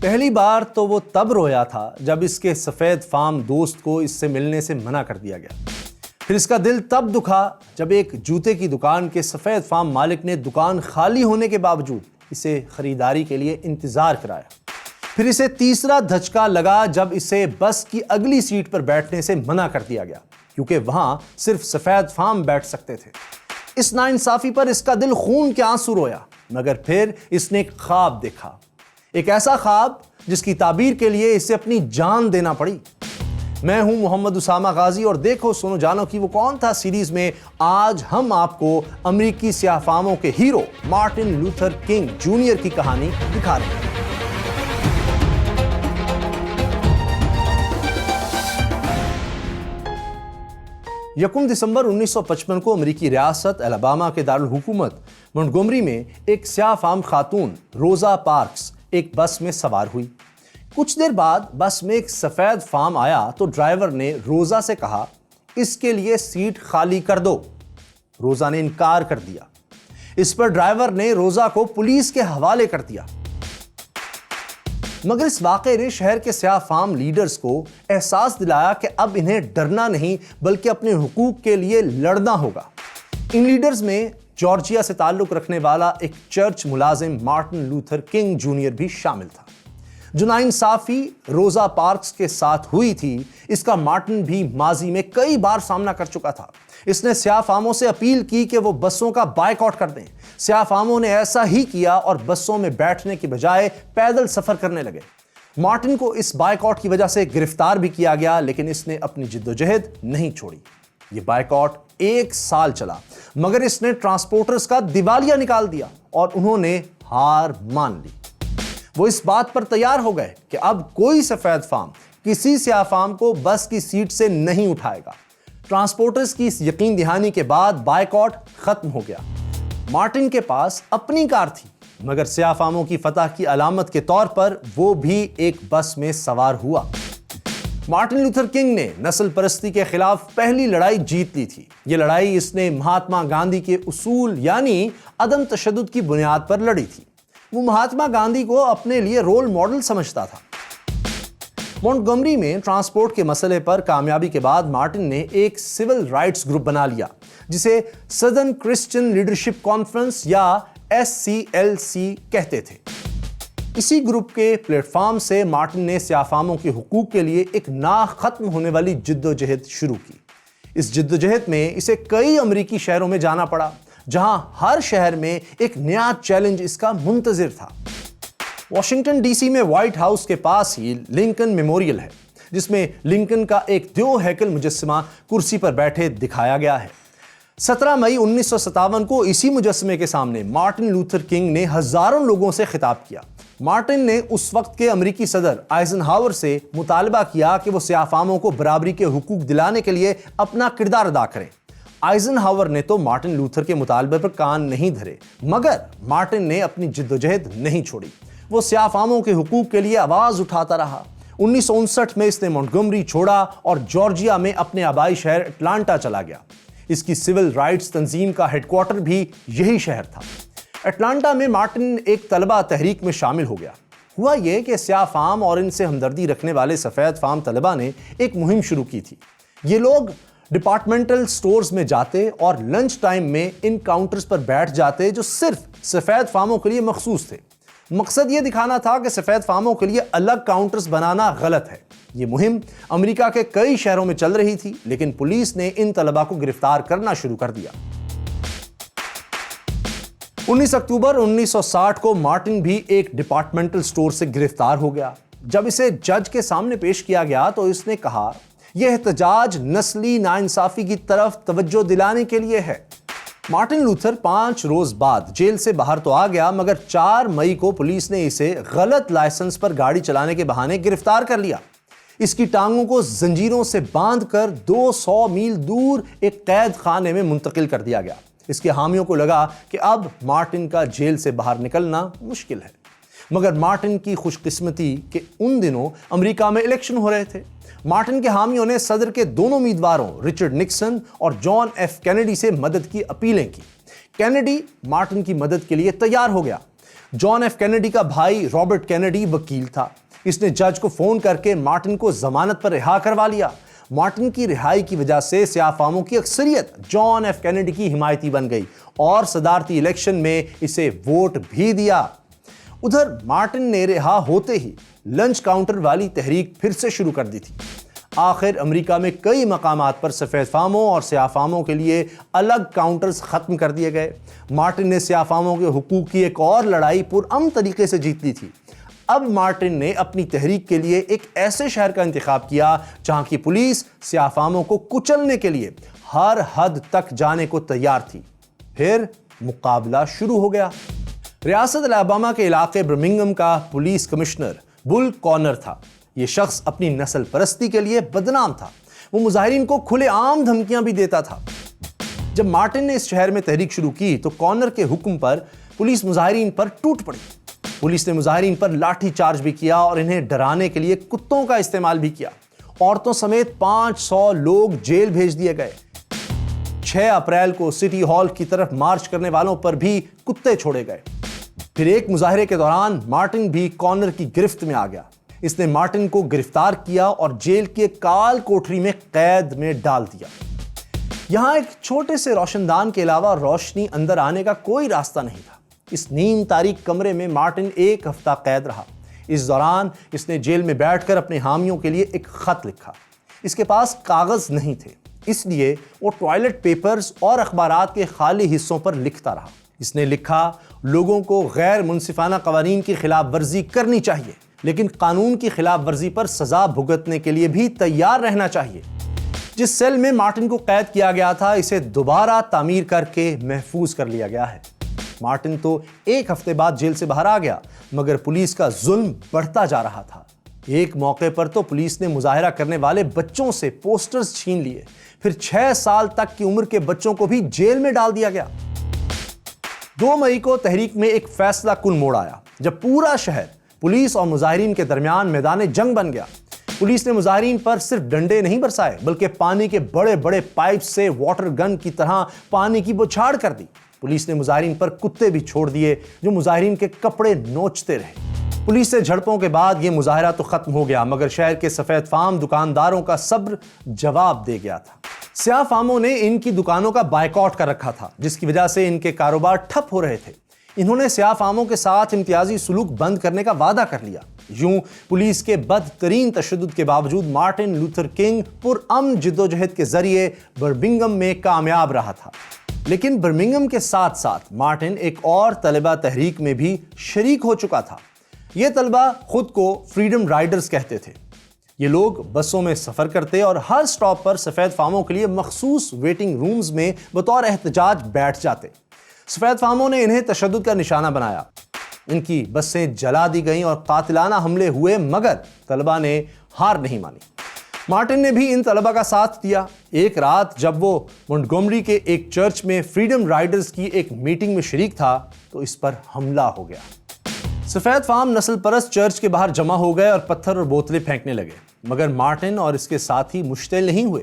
پہلی بار تو وہ تب رویا تھا جب اس کے سفید فام دوست کو اس سے ملنے سے منع کر دیا گیا۔ پھر اس کا دل تب دکھا جب ایک جوتے کی دکان کے سفید فام مالک نے دکان خالی ہونے کے باوجود اسے خریداری کے لیے انتظار کرایا۔ پھر اسے تیسرا دھچکا لگا جب اسے بس کی اگلی سیٹ پر بیٹھنے سے منع کر دیا گیا کیونکہ وہاں صرف سفید فام بیٹھ سکتے تھے۔ اس ناانصافی پر اس کا دل خون کے آنسو رویا، مگر پھر اس نے ایک خواب دیکھا، ایک ایسا خواب جس کی تعبیر کے لیے اسے اپنی جان دینا پڑی۔ میں ہوں محمد اسامہ غازی اور دیکھو سنو جانو کہ وہ کون تھا سیریز میں آج ہم آپ کو امریکی سیاہ فاموں کے hero Martin Luther King junior کی کہانی دکھا رہے ہیں۔ یکم دسمبر 1955 کو امریکی ریاست الاباما کے دارالحکومت مونٹگومری میں ایک سیاہ فام خاتون روزا پارکس ایک بس میں سوار ہوئی۔ کچھ دیر بعد بس میں ایک سفید فام آیا تو ڈرائیور نے روزا سے کہا اس کے لیے سیٹ خالی کر دو۔ روزا نے انکار کر دیا۔ اس پر ڈرائیور نے روزا کو پولیس کے حوالے کر دیا۔ مگر اس واقعے نے شہر کے سیاہ فام لیڈرز کو احساس دلایا کہ اب انہیں ڈرنا نہیں بلکہ اپنے حقوق کے لیے لڑنا ہوگا۔ ان لیڈرز میں جارجیا سے تعلق رکھنے والا ایک چرچ ملازم مارٹن لوتھر کنگ جونیئر بھی شامل تھا۔ جو ناانصافی روزا پارکس کے ساتھ ہوئی تھی اس کا مارٹن بھی ماضی میں کئی بار سامنا کر چکا تھا۔ اس نے سیاہ فاموں سے اپیل کی کہ وہ بسوں کا بائیکاٹ کر دیں۔ سیاہ فاموں نے ایسا ہی کیا اور بسوں میں بیٹھنے کی بجائے پیدل سفر کرنے لگے۔ مارٹن کو اس بائیکاٹ کی وجہ سے گرفتار بھی کیا گیا لیکن اس نے اپنی جدوجہد نہیں چھوڑی۔ یہ بائیکاٹ 1 سال چلا مگر اس نے ٹرانسپورٹرز کا دیوالیہ نکال دیا اور انہوں نے ہار مان لی۔ وہ اس بات پر تیار ہو گئے کہ اب کوئی سفید فام کسی سیاہ فام کو بس کی سیٹ سے نہیں اٹھائے گا۔ ٹرانسپورٹرز کی اس یقین دہانی کے بعد بائیکاٹ ختم ہو گیا۔ مارٹن کے پاس اپنی کار تھی مگر سیاہ فاموں کی فتح کی علامت کے طور پر وہ بھی ایک بس میں سوار ہوا۔ مارٹن لوتھر کنگ نے نسل پرستی کے خلاف پہلی لڑائی جیت لی تھی۔ یہ لڑائی اس نے مہاتما گاندھی کے اصول یعنی عدم تشدد کی بنیاد پر لڑی تھی۔ وہ مہاتما گاندھی کو اپنے لیے رول ماڈل سمجھتا تھا۔ مونٹگومری میں ٹرانسپورٹ کے مسئلے پر کامیابی کے بعد مارٹن نے ایک سول رائٹس گروپ بنا لیا جسے سدرن کرسچین لیڈرشپ کانفرنس یا SCLC کہتے تھے۔ اسی گروپ کے پلیٹ فارم سے مارٹن نے سیاہ فاموں کے حقوق کے لیے ایک نا ختم ہونے والی جدوجہد شروع کی۔ اس جدوجہد میں اسے کئی امریکی شہروں میں جانا پڑا جہاں ہر شہر میں ایک نیا چیلنج اس کا منتظر تھا۔ واشنگٹن ڈی سی میں وائٹ ہاؤس کے پاس ہی لنکن میموریل ہے جس میں لنکن کا ایک دیو ہیکل مجسمہ کرسی پر بیٹھے دکھایا گیا ہے۔ 17 مئی 1957 کو اسی مجسمے کے سامنے مارٹن لوتھر کنگ نے ہزاروں لوگوں سے خطاب کیا۔ مارٹن نے اس وقت کے امریکی صدر آئزن ہاور سے مطالبہ کیا کہ وہ سیاہ فاموں کو برابری کے حقوق دلانے کے لیے اپنا کردار ادا کریں۔ آئزن ہاور نے تو مارٹن لوتھر کے مطالبے پر کان نہیں دھرے مگر مارٹن نے اپنی جدوجہد نہیں چھوڑی۔ وہ سیاہ فاموں کے حقوق کے لیے آواز اٹھاتا رہا۔ 1959 میں اس نے مونٹگومری چھوڑا اور جارجیا میں اپنے آبائی شہر اٹلانٹا چلا گیا۔ اس کی سول رائٹس تنظیم کا ہیڈ کوارٹر بھی یہی شہر تھا۔ اٹلانٹا میں مارٹن ایک طلبہ تحریک میں شامل ہو گیا۔ ہوا یہ کہ سیاہ فام اور ان سے ہمدردی رکھنے والے سفید فام طلبہ نے ایک مہم شروع کی تھی۔ یہ لوگ ڈپارٹمنٹل سٹورز میں جاتے اور لنچ ٹائم میں ان کاؤنٹرز پر بیٹھ جاتے جو صرف سفید فاموں کے لیے مخصوص تھے۔ مقصد یہ دکھانا تھا کہ سفید فاموں کے لیے الگ کاؤنٹرز بنانا غلط ہے۔ یہ مہم امریکہ کے کئی شہروں میں چل رہی تھی لیکن پولیس نے ان طلباء کو گرفتار کرنا شروع کر دیا۔ 19 اکتوبر 1960 کو مارٹن بھی ایک ڈپارٹمنٹل سٹور سے گرفتار ہو گیا۔ جب اسے جج کے سامنے پیش کیا گیا تو اس نے کہا یہ احتجاج نسلی ناانصافی کی طرف توجہ دلانے کے لیے ہے۔ مارٹن لوتھر 5 روز بعد جیل سے باہر تو آ گیا مگر 4 مئی کو پولیس نے اسے غلط لائسنس پر گاڑی چلانے کے بہانے گرفتار کر لیا۔ اس کی ٹانگوں کو زنجیروں سے باندھ کر 200 میل دور ایک قید خانے میں منتقل کر دیا گیا۔ اس کے حامیوں کو لگا کہ اب مارٹن کا جیل سے باہر نکلنا مشکل ہے مگر مارٹن کی خوش قسمتی کہ ان دنوں امریکہ میں الیکشن ہو رہے تھے۔ مارٹن کے حامیوں نے صدر کے دونوں امیدواروں رچرڈ نکسن اور جان ایف کینیڈی سے مدد کی اپیلیں کی۔ کینیڈی مارٹن کی مدد کے لیے تیار ہو گیا۔ جان ایف کینیڈی کا بھائی رابرٹ کینیڈی وکیل تھا. اس نے جج کو فون کر کے مارٹن کو ضمانت پر رہا کروا لیا. مارٹن کی رہائی کی وجہ سے سیاہ فاموں کی اکثریت جان ایف کینیڈی کی حمایتی بن گئی اور صدارتی الیکشن میں اسے ووٹ بھی دیا. ادھر مارٹن نے رہا ہوتے ہی لنچ کاؤنٹر والی تحریک پھر سے شروع کر دی تھی. آخر امریکہ میں کئی مقامات پر سفید فاموں اور سیاہ فاموں کے لیے الگ کاؤنٹرز ختم کر دیے گئے. مارٹن نے سیاہ فاموں کے حقوق کی ایک اور لڑائی پرامن طریقے سے جیت لی تھی. اب مارٹن نے اپنی تحریک کے لیے ایک ایسے شہر کا انتخاب کیا جہاں کی پولیس سیاہ فاموں کو کچلنے کے لیے ہر حد تک جانے کو تیار تھی. پھر مقابلہ شروع ہو گیا. ریاست الاباما کے علاقے برمنگھم کا پولیس کمشنر بل کانر تھا. یہ شخص اپنی نسل پرستی کے لیے بدنام تھا. وہ مظاہرین کو کھلے عام دھمکیاں بھی دیتا تھا. جب مارٹن نے اس شہر میں تحریک شروع کی تو کانر کے حکم پر پولیس مظاہرین پر ٹوٹ پڑی. پولیس نے مظاہرین پر لاٹھی چارج بھی کیا اور انہیں ڈرانے کے لیے کتوں کا استعمال بھی کیا. عورتوں سمیت 500 لوگ جیل بھیج دیے گئے. 6 اپریل کو سٹی ہال کی طرف مارچ کرنے والوں پر بھی کتے چھوڑے گئے. پھر ایک مظاہرے کے دوران مارٹن بھی کانر کی گرفت میں آ گیا. اس نے مارٹن کو گرفتار کیا اور جیل کے کال کوٹری میں قید میں ڈال دیا. یہاں ایک چھوٹے سے روشن دان کے علاوہ روشنی اندر آنے کا کوئی راستہ نہیں تھا. اس نیم تاریک کمرے میں مارٹن 1 ہفتہ قید رہا. اس دوران اس نے جیل میں بیٹھ کر اپنے حامیوں کے لیے ایک خط لکھا. اس کے پاس کاغذ نہیں تھے, اس لیے وہ ٹوائلٹ پیپرز اور اخبارات کے خالی حصوں پر لکھتا رہا. اس نے لکھا, لوگوں کو غیر منصفانہ قوانین کی خلاف ورزی کرنی چاہیے, لیکن قانون کی خلاف ورزی پر سزا بھگتنے کے لیے بھی تیار رہنا چاہیے. جس سیل میں مارٹن کو قید کیا گیا تھا اسے دوبارہ تعمیر کر کے محفوظ کر لیا گیا ہے. مارٹن تو 1 ہفتے بعد جیل سے باہر آ گیا, مگر پولیس کا ظلم بڑھتا جا رہا تھا. ایک موقع پر تو پولیس نے مظاہرہ کرنے والے بچوں سے پوسٹرز چھین لیے. پھر 6 سال تک کی عمر کے بچوں کو بھی جیل میں ڈال دیا گیا. 2 مئی کو تحریک میں ایک فیصلہ کن موڑ آیا جب پورا شہر پولیس اور مظاہرین کے درمیان میدان جنگ بن گیا. پولیس نے مظاہرین پر صرف ڈنڈے نہیں برسائے بلکہ پانی کے بڑے بڑے پائپ سے واٹر گن کی طرح پانی کی بوچھاڑ کر دی. پولیس نے مظاہرین پر کتے بھی چھوڑ دیے جو مظاہرین کے کپڑے نوچتے رہے. پولیس سے جھڑپوں کے بعد یہ مظاہرہ تو ختم ہو گیا, مگر شہر کے سفید فام دکانداروں کا صبر جواب دے گیا تھا. سیاہ فاموں نے ان کی دکانوں کا بائیکاٹ کر رکھا تھا, جس کی وجہ سے ان کے کاروبار ٹھپ ہو رہے تھے. انہوں نے سیاہ فاموں کے ساتھ امتیازی سلوک بند کرنے کا وعدہ کر لیا. یوں پولیس کے بدترین تشدد کے باوجود مارٹن لوتھر کنگ پرامن جدوجہد کے ذریعے برمنگھم میں کامیاب رہا تھا. لیکن برمنگھم کے ساتھ ساتھ مارٹن ایک اور طلبہ تحریک میں بھی شریک ہو چکا تھا. یہ طلبہ خود کو فریڈم رائڈرز کہتے تھے. یہ لوگ بسوں میں سفر کرتے اور ہر سٹاپ پر سفید فاموں کے لیے مخصوص ویٹنگ رومز میں بطور احتجاج بیٹھ جاتے. سفید فاموں نے انہیں تشدد کا نشانہ بنایا. ان کی بسیں جلا دی گئیں اور قاتلانہ حملے ہوئے, مگر طلبہ نے ہار نہیں مانی. مارٹن نے بھی ان طلبہ کا ساتھ دیا. ایک رات جب وہ مونٹگومری کے ایک چرچ میں فریڈم رائڈرز کی ایک میٹنگ میں شریک تھا تو اس پر حملہ ہو گیا. سفید فام نسل پرست چرچ کے باہر جمع ہو گئے اور پتھر اور بوتلیں پھینکنے لگے, مگر مارٹن اور اس کے ساتھی مشتعل نہیں ہوئے.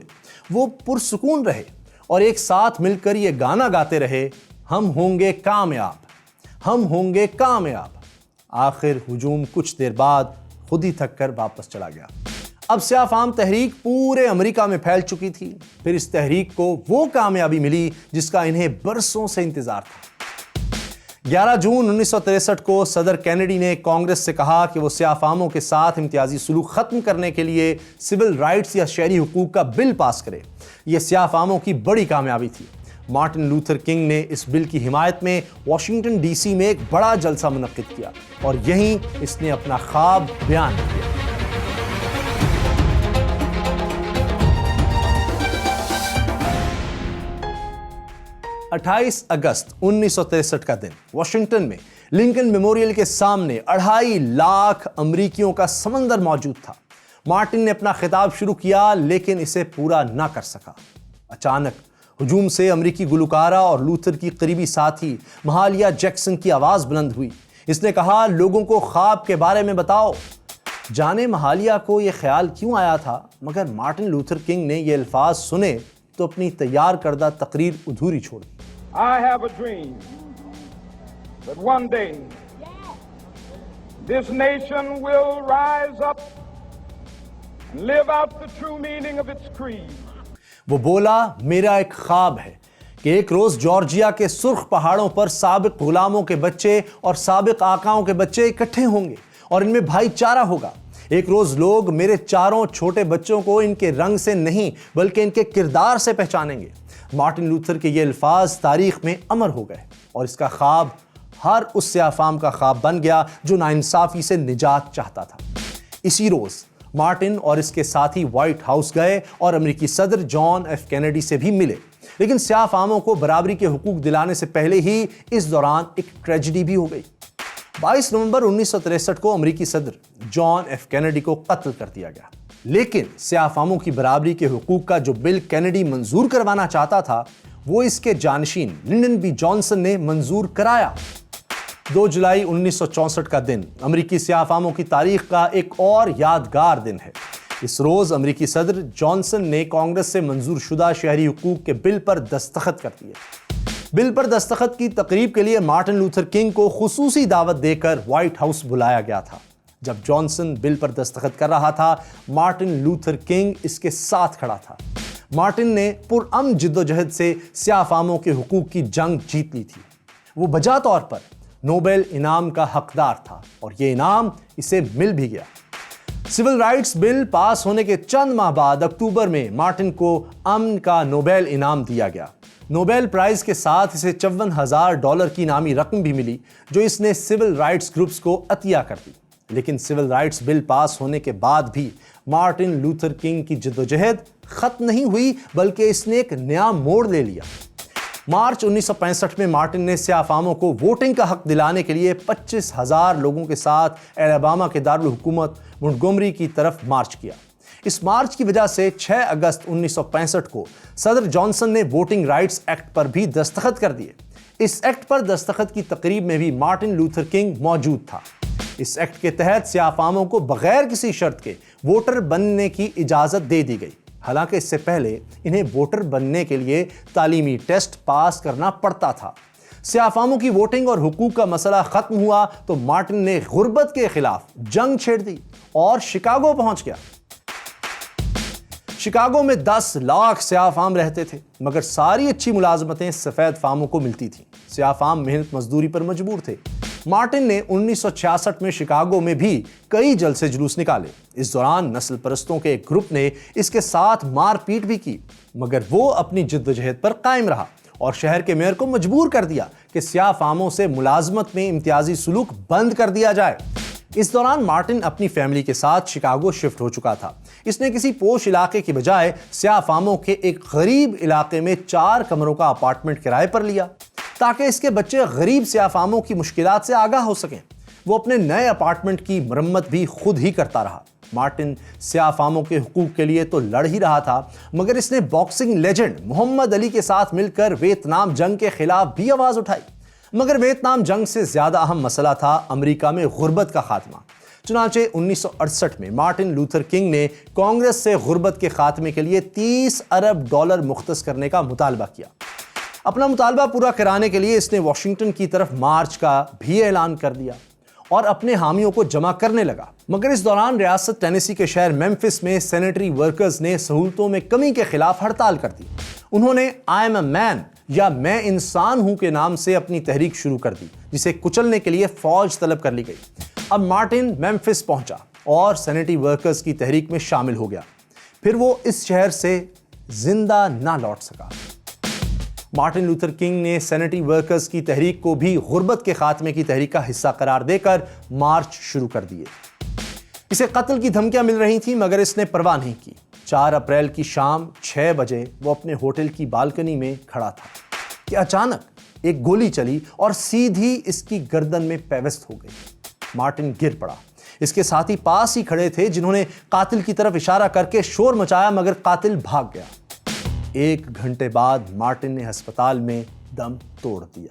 وہ پرسکون رہے اور ایک ساتھ مل کر یہ گانا گاتے رہے, ہم ہوں گے کامیاب, ہم ہوں گے کامیاب. آخر ہجوم کچھ دیر بعد خود ہی تھک کر واپس چلا گیا. اب سیاہ فام تحریک پورے امریکہ میں پھیل چکی تھی. پھر اس تحریک کو وہ کامیابی ملی جس کا انہیں برسوں سے انتظار تھا. 11 جون 1963 کو صدر کینیڈی نے کانگریس سے کہا کہ وہ سیاہ فاموں کے ساتھ امتیازی سلوک ختم کرنے کے لیے سول رائٹس یا شہری حقوق کا بل پاس کرے. یہ سیاہ فاموں کی بڑی کامیابی تھی. مارٹن لوتھر کنگ نے اس بل کی حمایت میں واشنگٹن ڈی سی میں ایک بڑا جلسہ منعقد کیا اور یہیں اس نے اپنا خواب بیان کیا. 28 اگست 1963 کا دن واشنگٹن میں لنکن میموریل کے سامنے 2.5 لاکھ امریکیوں کا سمندر موجود تھا. مارٹن نے اپنا خطاب شروع کیا لیکن اسے پورا نہ کر سکا. اچانک ہجوم سے امریکی گلوکارہ اور لوتھر کی قریبی ساتھی مہالیہ جیکسن کی آواز بلند ہوئی. اس نے کہا, لوگوں کو خواب کے بارے میں بتاؤ. جانے مہالیہ کو یہ خیال کیوں آیا تھا, مگر مارٹن لوتھر کنگ نے یہ الفاظ سنے تو اپنی تیار کردہ تقریر ادھوری چھوڑ دی. I have a dream that one day This nation will rise up and live out the true meaning of its creed. وہ بولا میرا ایک خواب ہے کہ ایک روز جارجیا کے سرخ پہاڑوں پر سابق غلاموں کے بچے اور سابق آقاؤں کے بچے اکٹھے ہوں گے اور ان میں بھائی چارہ ہوگا. ایک روز لوگ میرے چاروں چھوٹے بچوں کو ان کے رنگ سے نہیں بلکہ ان کے کردار سے پہچانیں گے. مارٹن لوتھر کے یہ الفاظ تاریخ میں امر ہو گئے اور اس کا خواب ہر اس سیاہ فام کا خواب بن گیا جو ناانصافی سے نجات چاہتا تھا. اسی روز مارٹن اور اس کے ساتھی وائٹ ہاؤس گئے اور امریکی صدر جان ایف کینیڈی سے بھی ملے. لیکن سیاہ فاموں کو برابری کے حقوق دلانے سے پہلے ہی اس دوران ایک ٹریجڈی بھی ہو گئی. 22 نومبر 1963 کو امریکی صدر جان ایف کینیڈی کو قتل کر دیا گیا. لیکن سیاہ فاموں کی برابری کے حقوق کا جو بل کینیڈی منظور کروانا چاہتا تھا وہ اس کے جانشین لنڈن بی جانسن نے منظور کرایا. 2 جولائی 1964 کا دن امریکی سیاہ فاموں کی تاریخ کا ایک اور یادگار دن ہے. اس روز امریکی صدر جانسن نے کانگریس سے منظور شدہ شہری حقوق کے بل پر دستخط کر دیے. بل پر دستخط کی تقریب کے لیے مارٹن لوتھر کنگ کو خصوصی دعوت دے کر وائٹ ہاؤس بلایا گیا تھا. جب جانسن بل پر دستخط کر رہا تھا مارٹن لوتھر کنگ اس کے ساتھ کھڑا تھا. مارٹن نے پرامن جدوجہد سے سیاہ فاموں کے حقوق کی جنگ جیت لی تھی. وہ بجا طور پر نوبل انعام کا حقدار تھا اور یہ انعام اسے مل بھی گیا. سول رائٹس بل پاس ہونے کے چند ماہ بعد اکتوبر میں مارٹن کو امن کا نوبل انعام دیا گیا. نوبل پرائز کے ساتھ اسے $54,000 کی انعامی رقم بھی ملی جو اس نے سول رائٹس گروپس کو عطیہ کر دی. لیکن سول رائٹس بل پاس ہونے کے بعد بھی مارٹن لوتھر کنگ کی جدوجہد ختم نہیں ہوئی بلکہ اس نے ایک نیا موڑ لے لیا. مارچ 1965 میں مارٹن نے سیاہ فاموں کو ووٹنگ کا حق دلانے کے لیے 25,000 لوگوں کے ساتھ الاباما کے دارالحکومت منٹگومری کی طرف مارچ کیا. اس مارچ کی وجہ سے 6 اگست 1965 کو صدر جانسن نے ووٹنگ رائٹس ایکٹ پر بھی دستخط کر دیے. اس ایکٹ پر دستخط کی تقریب میں بھی مارٹن لوتھر کنگ موجود تھا. اس ایکٹ کے تحت سیاہ فاموں کو بغیر کسی شرط کے ووٹر بننے کی اجازت دے دی گئی. حالانکہ اس سے پہلے انہیں ووٹر بننے کے لیے تعلیمی ٹیسٹ پاس کرنا پڑتا تھا. سیاہ فاموں کی ووٹنگ اور حقوق کا مسئلہ ختم ہوا تو مارٹن نے غربت کے خلاف جنگ چھیڑ دی اور شکاگو پہنچ گیا. شکاگو میں 10 لاکھ سیاہ فام رہتے تھے مگر ساری اچھی ملازمتیں سفید فاموں کو ملتی تھیں. سیاہ فام محنت مزدوری پر مجبور تھے. مارٹن نے 1966 میں شکاگو میں بھی کئی جلسے جلوس نکالے. اس دوران نسل پرستوں کے ایک گروپ نے اس کے ساتھ مار پیٹ بھی کی مگر وہ اپنی جدوجہد پر قائم رہا اور شہر کے میئر کو مجبور کر دیا کہ سیاہ فاموں سے ملازمت میں امتیازی سلوک بند کر دیا جائے. اس دوران مارٹن اپنی فیملی کے ساتھ شکاگو شفٹ ہو چکا تھا. اس نے کسی پوش علاقے کی بجائے سیاہ فاموں کے ایک غریب علاقے میں 4 کمروں کا اپارٹمنٹ کرائے پر لیا تاکہ اس کے بچے غریب سیاہ فاموں کی مشکلات سے آگاہ ہو سکیں. وہ اپنے نئے اپارٹمنٹ کی مرمت بھی خود ہی کرتا رہا. مارٹن سیاہ فاموں کے حقوق کے لیے تو لڑ ہی رہا تھا مگر اس نے باکسنگ لیجنڈ محمد علی کے ساتھ مل کر ویتنام جنگ کے خلاف بھی آواز اٹھائی. مگر ویتنام جنگ سے زیادہ اہم مسئلہ تھا امریکہ میں غربت کا خاتمہ. چنانچہ 1968 میں مارٹن لوتھر کنگ نے کانگریس سے غربت کے خاتمے کے لیے $30 ارب مختص کرنے کا مطالبہ کیا. اپنا مطالبہ پورا کرانے کے لیے اس نے واشنگٹن کی طرف مارچ کا بھی اعلان کر دیا اور اپنے حامیوں کو جمع کرنے لگا. مگر اس دوران ریاست ٹینیسی کے شہر میمفس میں سینیٹری ورکرز نے سہولتوں میں کمی کے خلاف ہڑتال کر دی. انہوں نے آئی ایم اے مین یا میں انسان ہوں کے نام سے اپنی تحریک شروع کر دی جسے کچلنے کے لیے فوج طلب کر لی گئی. اب مارٹن میمفس پہنچا اور سینیٹری ورکرز کی تحریک میں شامل ہو گیا. پھر وہ اس شہر سے زندہ نہ لوٹ سکا. مارٹن لوتھر کنگ نے سینیٹری ورکرز کی تحریک کو بھی غربت کے خاتمے کی تحریک کا حصہ قرار دے کر مارچ شروع کر دیے. اسے قتل کی دھمکیاں مل رہی تھیں مگر اس نے پرواہ نہیں کی. 4 اپریل کی شام 6 بجے وہ اپنے ہوٹل کی بالکنی میں کھڑا تھا کہ اچانک ایک گولی چلی اور سیدھی اس کی گردن میں پیوست ہو گئی. مارٹن گر پڑا. اس کے ساتھی پاس ہی کھڑے تھے جنہوں نے قاتل کی طرف اشارہ کر کے شور مچایا مگر قاتل بھاگ گیا. 1 گھنٹے بعد مارٹن نے ہسپتال میں دم توڑ دیا.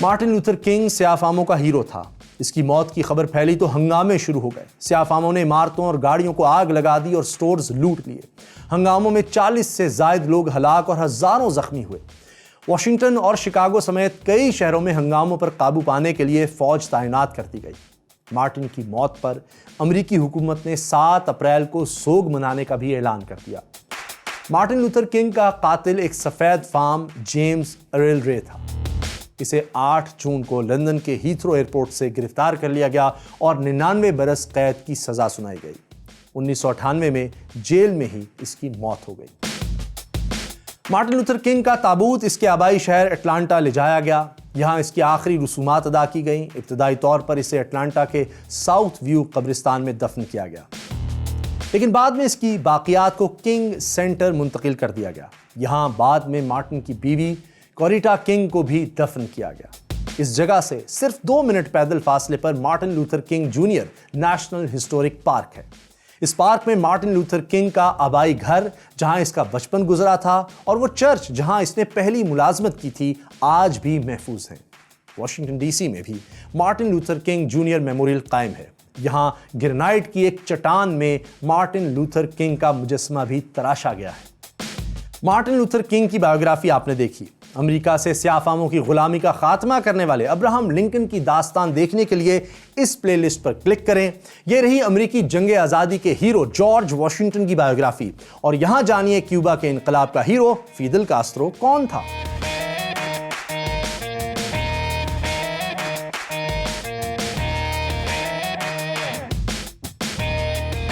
مارٹن لوتھر کنگ سیاہ فاموں کا ہیرو تھا. اس کی موت کی خبر پھیلی تو ہنگامے شروع ہو گئے. سیاہ فاموں نے عمارتوں اور گاڑیوں کو آگ لگا دی اور سٹورز لوٹ لیے. ہنگاموں میں 40 سے زائد لوگ ہلاک اور ہزاروں زخمی ہوئے. واشنگٹن اور شکاگو سمیت کئی شہروں میں ہنگاموں پر قابو پانے کے لیے فوج تعینات کر دی گئی. مارٹن کی موت پر امریکی حکومت نے 7 اپریل کو سوگ منانے کا بھی اعلان کر دیا۔ مارٹن لوتھر کنگ کا قاتل ایک سفید فام جیمز ارل رے تھا۔ اسے 8 جون کو لندن کے ہیتھرو ایئرپورٹ سے گرفتار کر لیا گیا اور 99 برس قید کی سزا سنائی گئی۔ 1998 میں جیل میں ہی اس کی موت ہو گئی۔ مارٹن لوتھر کنگ کا تابوت اس کے آبائی شہر اٹلانٹا لے جایا گیا۔ یہاں اس کی آخری رسومات ادا کی گئیں۔ ابتدائی طور پر اسے اٹلانٹا کے ساؤتھ ویو قبرستان میں دفن کیا گیا، لیکن بعد میں اس کی باقیات کو کنگ سینٹر منتقل کر دیا گیا۔ یہاں بعد میں مارٹن کی بیوی کوریٹا کنگ کو بھی دفن کیا گیا۔ اس جگہ سے صرف 2 منٹ پیدل فاصلے پر Martin Luther King Junior National Historic Park ہے۔ اس پارک میں مارٹن لوتھر کنگ کا آبائی گھر، جہاں اس کا بچپن گزرا تھا، اور وہ چرچ جہاں اس نے پہلی ملازمت کی تھی، آج بھی محفوظ ہیں۔ واشنگٹن ڈی سی میں بھی Martin Luther King junior memorial قائم ہے۔ یہاں گرنائٹ کی ایک چٹان میں مارٹن لوتھر کنگ کا مجسمہ بھی تراشا گیا ہے۔ مارٹن لوتھر کنگ کی بایوگرافی آپ نے دیکھی۔ امریکہ سے سیاہ فاموں کی غلامی کا خاتمہ کرنے والے ابراہم لنکن کی داستان دیکھنے کے لیے اس پلے لسٹ پر کلک کریں۔ یہ رہی امریکی جنگ آزادی کے ہیرو جارج واشنگٹن کی بایوگرافی، اور یہاں جانیے کیوبا کے انقلاب کا ہیرو فیدل کاسترو کون تھا۔